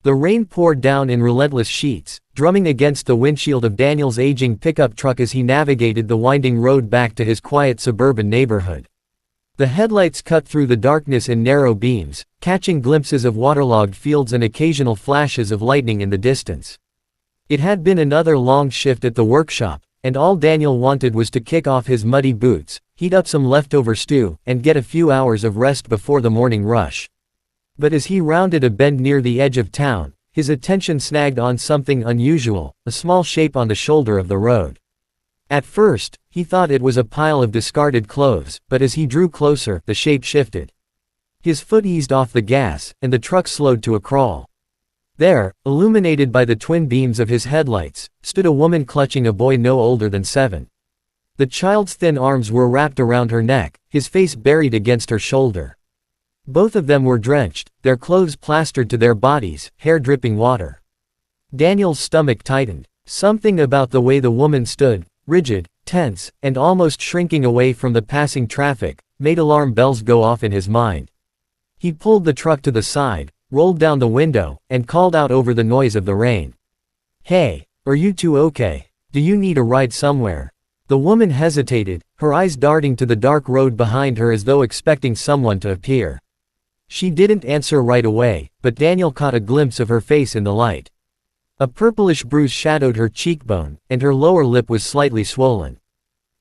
The rain poured down in relentless sheets, drumming against the windshield of Daniel's aging pickup truck as he navigated the winding road back to his quiet suburban neighborhood. The headlights cut through the darkness in narrow beams, catching glimpses of waterlogged fields and occasional flashes of lightning in the distance. It had been another long shift at the workshop, and all Daniel wanted was to kick off his muddy boots, heat up some leftover stew, and get a few hours of rest before the morning rush. But as he rounded a bend near the edge of town, his attention snagged on something unusual, a small shape on the shoulder of the road. At first, he thought it was a pile of discarded clothes, but as he drew closer, the shape shifted. His foot eased off the gas, and the truck slowed to a crawl. There, illuminated by the twin beams of his headlights, stood a woman clutching a boy no older than 7. The child's thin arms were wrapped around her neck, his face buried against her shoulder. Both of them were drenched, their clothes plastered to their bodies, hair dripping water. Daniel's stomach tightened. Something about the way the woman stood, rigid, tense, and almost shrinking away from the passing traffic, made alarm bells go off in his mind. He pulled the truck to the side, rolled down the window, and called out over the noise of the rain. "Hey, are you two okay? Do you need a ride somewhere?" The woman hesitated, her eyes darting to the dark road behind her as though expecting someone to appear. She didn't answer right away, but Daniel caught a glimpse of her face in the light. A purplish bruise shadowed her cheekbone, and her lower lip was slightly swollen.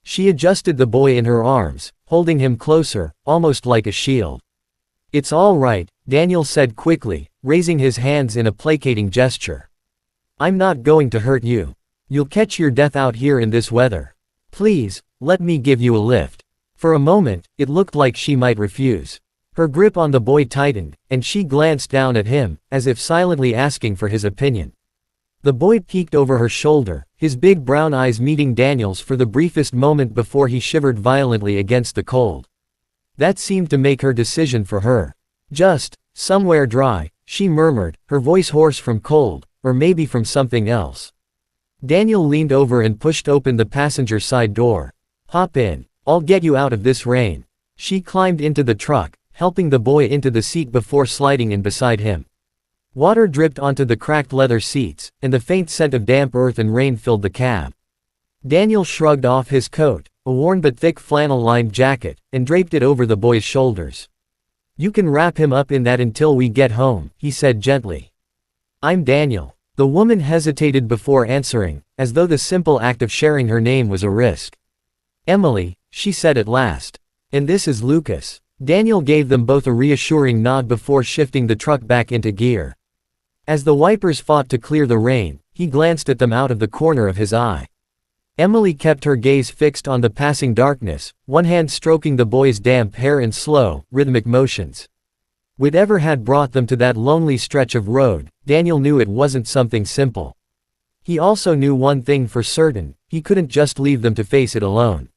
She adjusted the boy in her arms, holding him closer, almost like a shield. "It's all right," Daniel said quickly, raising his hands in a placating gesture. "I'm not going to hurt you. You'll catch your death out here in this weather. Please, let me give you a lift." For a moment, it looked like she might refuse. Her grip on the boy tightened, and she glanced down at him, as if silently asking for his opinion. The boy peeked over her shoulder, his big brown eyes meeting Daniel's for the briefest moment before he shivered violently against the cold. That seemed to make her decision for her. "Just, somewhere dry," she murmured, her voice hoarse from cold, or maybe from something else. Daniel leaned over and pushed open the passenger side door. "Hop in. I'll get you out of this rain." She climbed into the truck, helping the boy into the seat before sliding in beside him. Water dripped onto the cracked leather seats, and the faint scent of damp earth and rain filled the cab. Daniel shrugged off his coat, a worn but thick flannel-lined jacket, and draped it over the boy's shoulders. "You can wrap him up in that until we get home," he said gently. "I'm Daniel." The woman hesitated before answering, as though the simple act of sharing her name was a risk. "Emily," she said at last. "And this is Lucas." Daniel gave them both a reassuring nod before shifting the truck back into gear. As the wipers fought to clear the rain, he glanced at them out of the corner of his eye. Emily kept her gaze fixed on the passing darkness, one hand stroking the boy's damp hair in slow, rhythmic motions. Whatever had brought them to that lonely stretch of road, Daniel knew it wasn't something simple. He also knew one thing for certain: he couldn't just leave them to face it alone.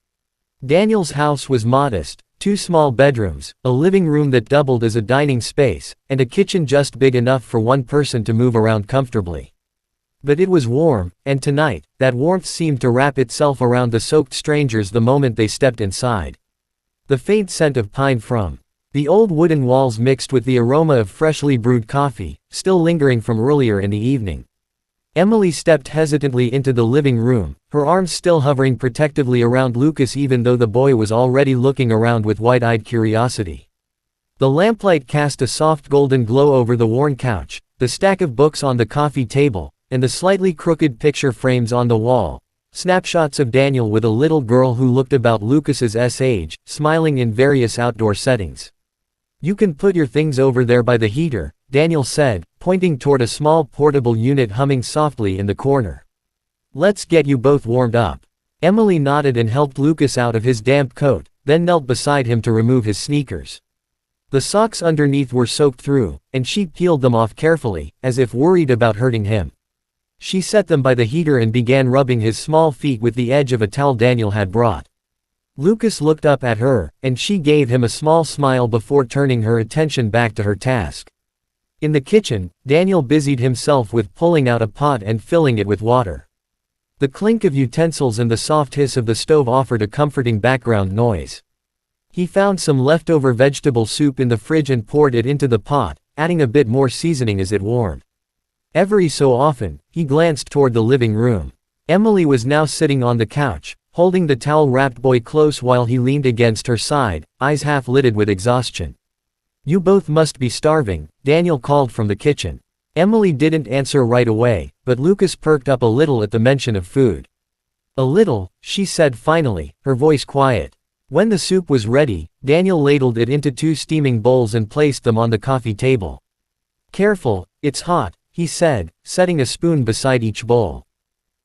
Daniel's house was modest, 2 small bedrooms, a living room that doubled as a dining space, and a kitchen just big enough for one person to move around comfortably. But it was warm, and tonight, that warmth seemed to wrap itself around the soaked strangers the moment they stepped inside. The faint scent of pine from the old wooden walls mixed with the aroma of freshly brewed coffee, still lingering from earlier in the evening. Emily stepped hesitantly into the living room, her arms still hovering protectively around Lucas even though the boy was already looking around with wide-eyed curiosity. The lamplight cast a soft golden glow over the worn couch, the stack of books on the coffee table, and the slightly crooked picture frames on the wall, snapshots of Daniel with a little girl who looked about Lucas's age, smiling in various outdoor settings. "You can put your things over there by the heater," Daniel said, pointing toward a small portable unit humming softly in the corner. "Let's get you both warmed up." Emily nodded and helped Lucas out of his damp coat, then knelt beside him to remove his sneakers. The socks underneath were soaked through, and she peeled them off carefully, as if worried about hurting him. She set them by the heater and began rubbing his small feet with the edge of a towel Daniel had brought. Lucas looked up at her, and she gave him a small smile before turning her attention back to her task. In the kitchen, Daniel busied himself with pulling out a pot and filling it with water. The clink of utensils and the soft hiss of the stove offered a comforting background noise. He found some leftover vegetable soup in the fridge and poured it into the pot, adding a bit more seasoning as it warmed. Every so often, he glanced toward the living room. Emily was now sitting on the couch, holding the towel-wrapped boy close while he leaned against her side, eyes half-lidded with exhaustion. "You both must be starving," Daniel called from the kitchen. Emily didn't answer right away, but Lucas perked up a little at the mention of food. "A little," she said finally, her voice quiet. When the soup was ready, Daniel ladled it into 2 steaming bowls and placed them on the coffee table. "Careful, it's hot," he said, setting a spoon beside each bowl.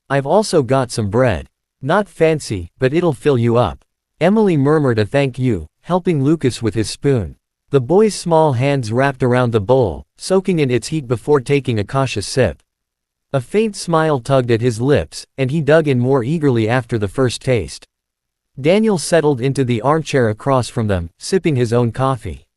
"I've also got some bread. Not fancy, but it'll fill you up." Emily murmured a thank you, helping Lucas with his spoon. The boy's small hands wrapped around the bowl, soaking in its heat before taking a cautious sip. A faint smile tugged at his lips, and he dug in more eagerly after the first taste. Daniel settled into the armchair across from them, sipping his own coffee.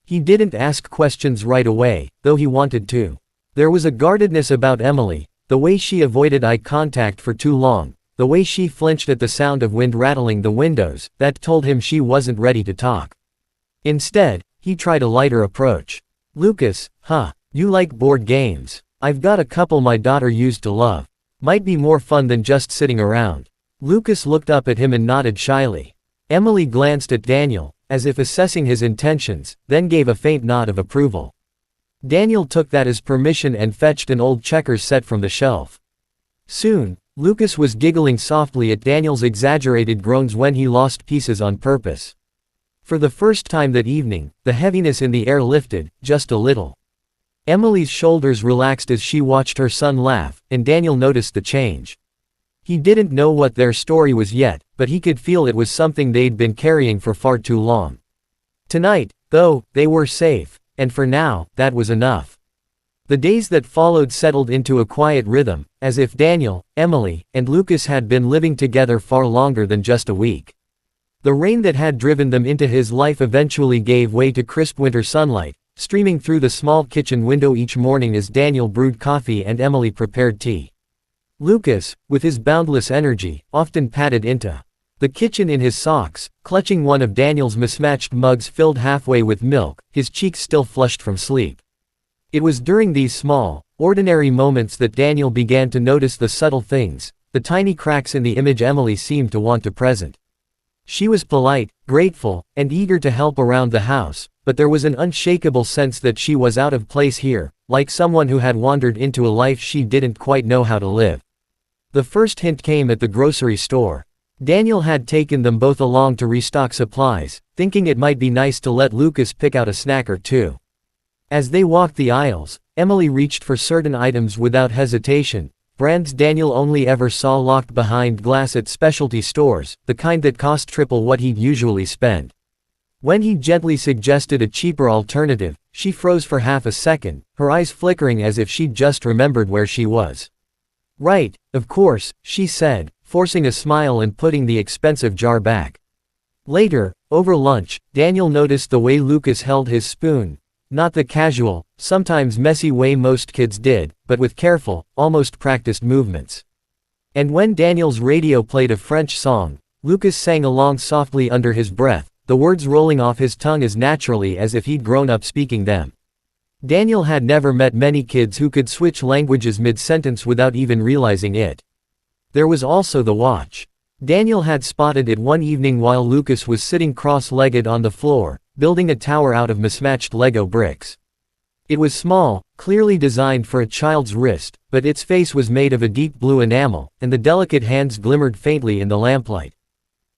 He didn't ask questions right away, though he wanted to. There was a guardedness about Emily, the way she avoided eye contact for too long, the way she flinched at the sound of wind rattling the windows, that told him she wasn't ready to talk. Instead, he tried a lighter approach. "Lucas, you like board games? I've got a couple my daughter used to love. Might be more fun than just sitting around." Lucas looked up at him and nodded shyly. Emily glanced at Daniel, as if assessing his intentions, then gave a faint nod of approval. Daniel took that as permission and fetched an old checkers set from the shelf. Soon, Lucas was giggling softly at Daniel's exaggerated groans when he lost pieces on purpose. For the first time that evening, the heaviness in the air lifted, just a little. Emily's shoulders relaxed as she watched her son laugh, and Daniel noticed the change. He didn't know what their story was yet, but he could feel it was something they'd been carrying for far too long. Tonight, though, they were safe, and for now, that was enough. The days that followed settled into a quiet rhythm, as if Daniel, Emily, and Lucas had been living together far longer than just a week. The rain that had driven them into his life eventually gave way to crisp winter sunlight, streaming through the small kitchen window each morning as Daniel brewed coffee and Emily prepared tea. Lucas, with his boundless energy, often padded into the kitchen in his socks, clutching one of Daniel's mismatched mugs filled halfway with milk, his cheeks still flushed from sleep. It was during these small, ordinary moments that Daniel began to notice the subtle things, the tiny cracks in the image Emily seemed to want to present. She was polite, grateful, and eager to help around the house, but there was an unshakable sense that she was out of place here, like someone who had wandered into a life she didn't quite know how to live. The first hint came at the grocery store. Daniel had taken them both along to restock supplies, thinking it might be nice to let Lucas pick out a snack or two. As they walked the aisles, Emily reached for certain items without hesitation, brands Daniel only ever saw locked behind glass at specialty stores, the kind that cost triple what he'd usually spend. When he gently suggested a cheaper alternative, she froze for half a second, her eyes flickering as if she'd just remembered where she was. "Right, of course," she said, forcing a smile and putting the expensive jar back. Later, over lunch, Daniel noticed the way Lucas held his spoon. Not the casual, sometimes messy way most kids did, but with careful, almost practiced movements. And when Daniel's radio played a French song, Lucas sang along softly under his breath, the words rolling off his tongue as naturally as if he'd grown up speaking them. Daniel had never met many kids who could switch languages mid-sentence without even realizing it. There was also the watch. Daniel had spotted it one evening while Lucas was sitting cross-legged on the floor, building a tower out of mismatched Lego bricks. It was small, clearly designed for a child's wrist, but its face was made of a deep blue enamel, and the delicate hands glimmered faintly in the lamplight.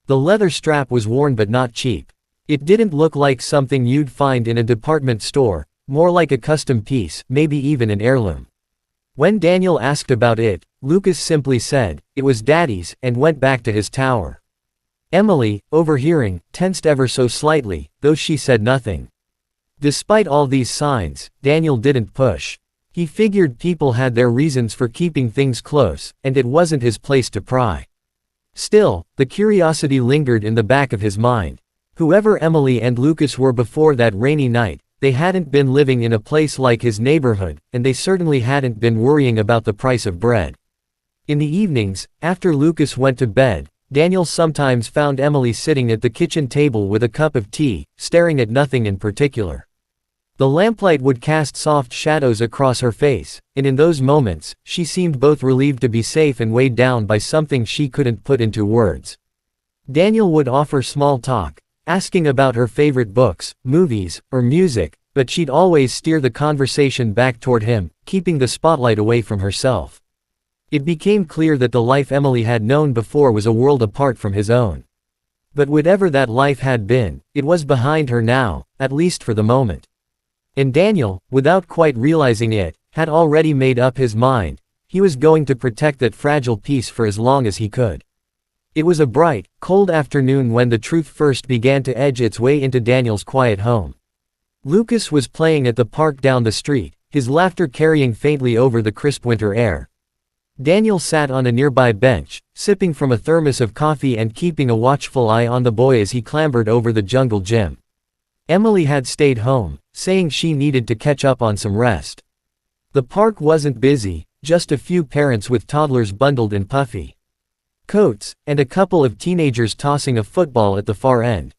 The leather strap was worn but not cheap. It didn't look like something you'd find in a department store, more like a custom piece, maybe even an heirloom. When Daniel asked about it, Lucas simply said, "It was Daddy's," and went back to his tower. Emily, overhearing, tensed ever so slightly, though she said nothing. Despite all these signs, Daniel didn't push. He figured people had their reasons for keeping things close, and it wasn't his place to pry. Still, the curiosity lingered in the back of his mind. Whoever Emily and Lucas were before that rainy night, they hadn't been living in a place like his neighborhood, and they certainly hadn't been worrying about the price of bread. In the evenings, after Lucas went to bed, Daniel sometimes found Emily sitting at the kitchen table with a cup of tea, staring at nothing in particular. The lamplight would cast soft shadows across her face, and in those moments, she seemed both relieved to be safe and weighed down by something she couldn't put into words. Daniel would offer small talk, asking about her favorite books, movies, or music, but she'd always steer the conversation back toward him, keeping the spotlight away from herself. It became clear that the life Emily had known before was a world apart from his own. But whatever that life had been, it was behind her now, at least for the moment. And Daniel, without quite realizing it, had already made up his mind. He was going to protect that fragile peace for as long as he could. It was a bright, cold afternoon when the truth first began to edge its way into Daniel's quiet home. Lucas was playing at the park down the street, his laughter carrying faintly over the crisp winter air. Daniel sat on a nearby bench, sipping from a thermos of coffee and keeping a watchful eye on the boy as he clambered over the jungle gym. Emily had stayed home, saying she needed to catch up on some rest. The park wasn't busy, just a few parents with toddlers bundled in puffy coats, and a couple of teenagers tossing a football at the far end.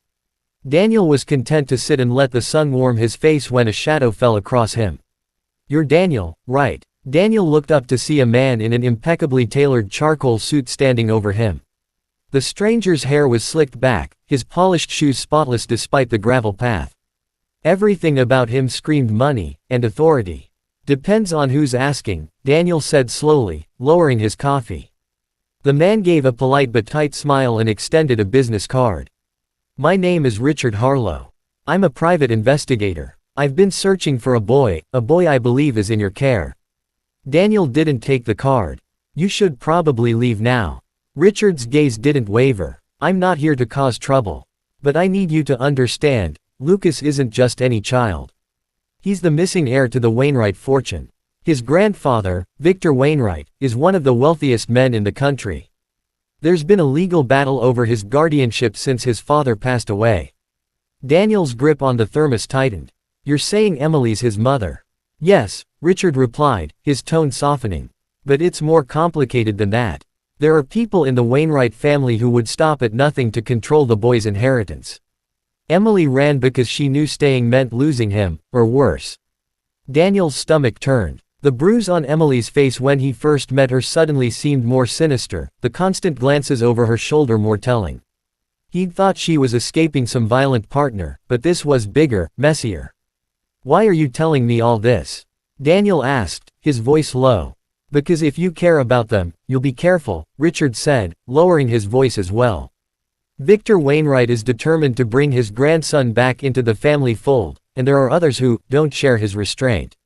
Daniel was content to sit and let the sun warm his face when a shadow fell across him. "You're Daniel, right?" Daniel looked up to see a man in an impeccably tailored charcoal suit standing over him. The stranger's hair was slicked back, his polished shoes spotless despite the gravel path. Everything about him screamed money and authority. "Depends on who's asking," Daniel said slowly, lowering his coffee. The man gave a polite but tight smile and extended a business card. "My name is Richard Harlow. I'm a private investigator. I've been searching for a boy I believe is in your care." Daniel didn't take the card. "You should probably leave now." Richard's gaze didn't waver. "I'm not here to cause trouble. But I need you to understand, Lucas isn't just any child. He's the missing heir to the Wainwright fortune. His grandfather, Victor Wainwright, is one of the wealthiest men in the country. There's been a legal battle over his guardianship since his father passed away." Daniel's grip on the thermos tightened. "You're saying Emily's his mother?" "Yes," Richard replied, his tone softening. "But it's more complicated than that. There are people in the Wainwright family who would stop at nothing to control the boy's inheritance. Emily ran because she knew staying meant losing him, or worse." Daniel's stomach turned. The bruise on Emily's face when he first met her suddenly seemed more sinister, the constant glances over her shoulder more telling. He'd thought she was escaping some violent partner, but this was bigger, messier. "Why are you telling me all this?" Daniel asked, his voice low. "Because if you care about them, you'll be careful," Richard said, lowering his voice as well. "Victor Wainwright is determined to bring his grandson back into the family fold, and there are others who don't share his restraint.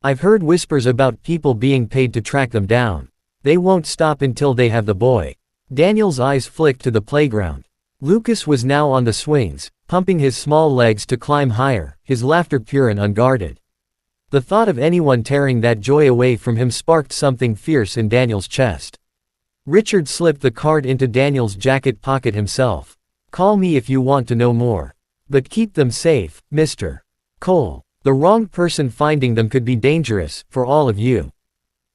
I've heard whispers about people being paid to track them down. They won't stop until they have the boy." Daniel's eyes flicked to the playground. Lucas was now on the swings, pumping his small legs to climb higher, his laughter pure and unguarded. The thought of anyone tearing that joy away from him sparked something fierce in Daniel's chest. Richard slipped the card into Daniel's jacket pocket himself. "Call me if you want to know more. But keep them safe, Mr. Cole. The wrong person finding them could be dangerous, for all of you."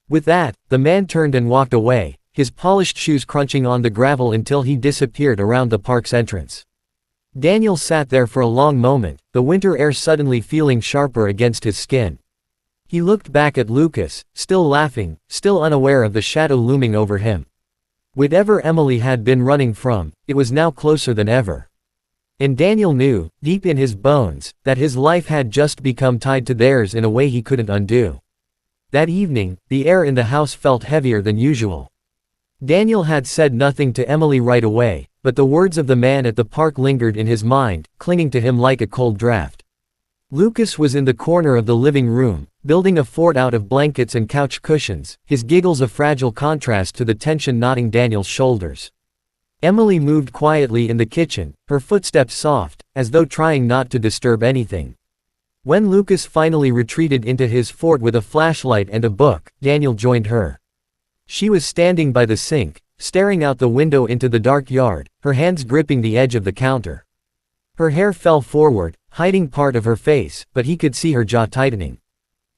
With that, the man turned and walked away, his polished shoes crunching on the gravel until he disappeared around the park's entrance. Daniel sat there for a long moment, the winter air suddenly feeling sharper against his skin. He looked back at Lucas, still laughing, still unaware of the shadow looming over him. Whatever Emily had been running from, it was now closer than ever. And Daniel knew, deep in his bones, that his life had just become tied to theirs in a way he couldn't undo. That evening, the air in the house felt heavier than usual. Daniel had said nothing to Emily right away, but the words of the man at the park lingered in his mind, clinging to him like a cold draft. Lucas was in the corner of the living room, building a fort out of blankets and couch cushions, his giggles a fragile contrast to the tension knotting Daniel's shoulders. Emily moved quietly in the kitchen, her footsteps soft, as though trying not to disturb anything. When Lucas finally retreated into his fort with a flashlight and a book, Daniel joined her. She was standing by the sink, staring out the window into the dark yard, her hands gripping the edge of the counter. Her hair fell forward, hiding part of her face, but he could see her jaw tightening.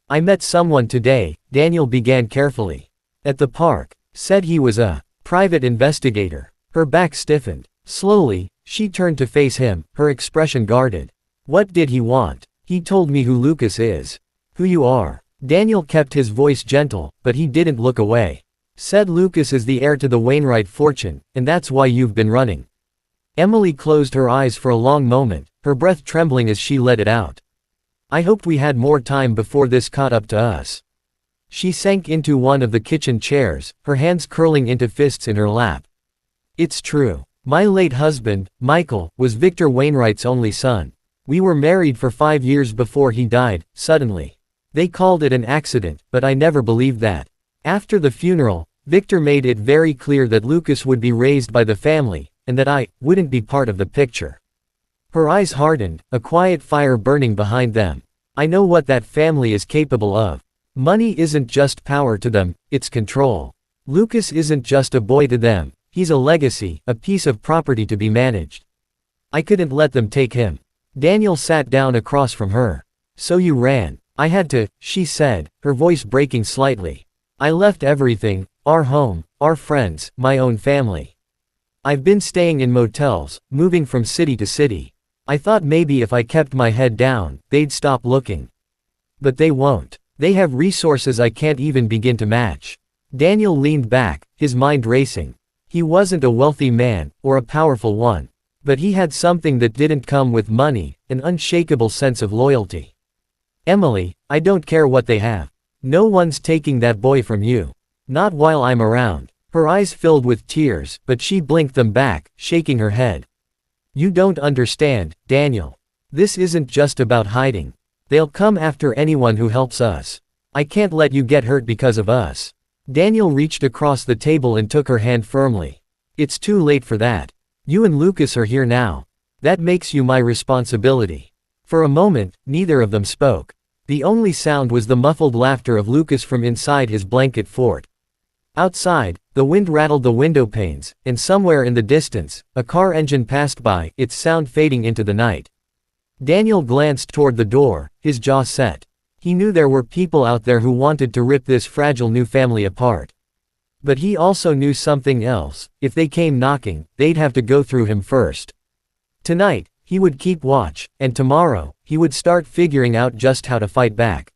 "I met someone today," Daniel began carefully. "At the park. Said he was a private investigator." Her back stiffened. Slowly, she turned to face him, her expression guarded. "What did he want?" He told me who Lucas is. Who you are. Daniel kept his voice gentle, but he didn't look away. Said Lucas is the heir to the Wainwright fortune, and that's why you've been running. Emily closed her eyes for a long moment, her breath trembling as she let it out. I hoped we had more time before this caught up to us. She sank into one of the kitchen chairs, her hands curling into fists in her lap. It's true. My late husband, Michael, was Victor Wainwright's only son. We were married for 5 years before he died, suddenly. They called it an accident, but I never believed that. After the funeral, Victor made it very clear that Lucas would be raised by the family, and that I wouldn't be part of the picture. Her eyes hardened, a quiet fire burning behind them. I know what that family is capable of. Money isn't just power to them, it's control. Lucas isn't just a boy to them, he's a legacy, a piece of property to be managed. I couldn't let them take him. Daniel sat down across from her. So you ran. I had to, she said, her voice breaking slightly. I left everything, our home, our friends, my own family. I've been staying in motels, moving from city to city. I thought maybe if I kept my head down, they'd stop looking. But they won't. They have resources I can't even begin to match. Daniel leaned back, his mind racing. He wasn't a wealthy man, or a powerful one. But he had something that didn't come with money, an unshakable sense of loyalty. Emily, I don't care what they have. No one's taking that boy from you. Not while I'm around. Her eyes filled with tears, but she blinked them back, shaking her head. You don't understand, Daniel. This isn't just about hiding. They'll come after anyone who helps us. I can't let you get hurt because of us. Daniel reached across the table and took her hand firmly. It's too late for that. You and Lucas are here now. That makes you my responsibility. For a moment, neither of them spoke. The only sound was the muffled laughter of Lucas from inside his blanket fort. Outside, the wind rattled the window panes, and somewhere in the distance, a car engine passed by, its sound fading into the night. Daniel glanced toward the door, his jaw set. He knew there were people out there who wanted to rip this fragile new family apart. But he also knew something else. If they came knocking, they'd have to go through him first. Tonight, he would keep watch, and tomorrow, he would start figuring out just how to fight back.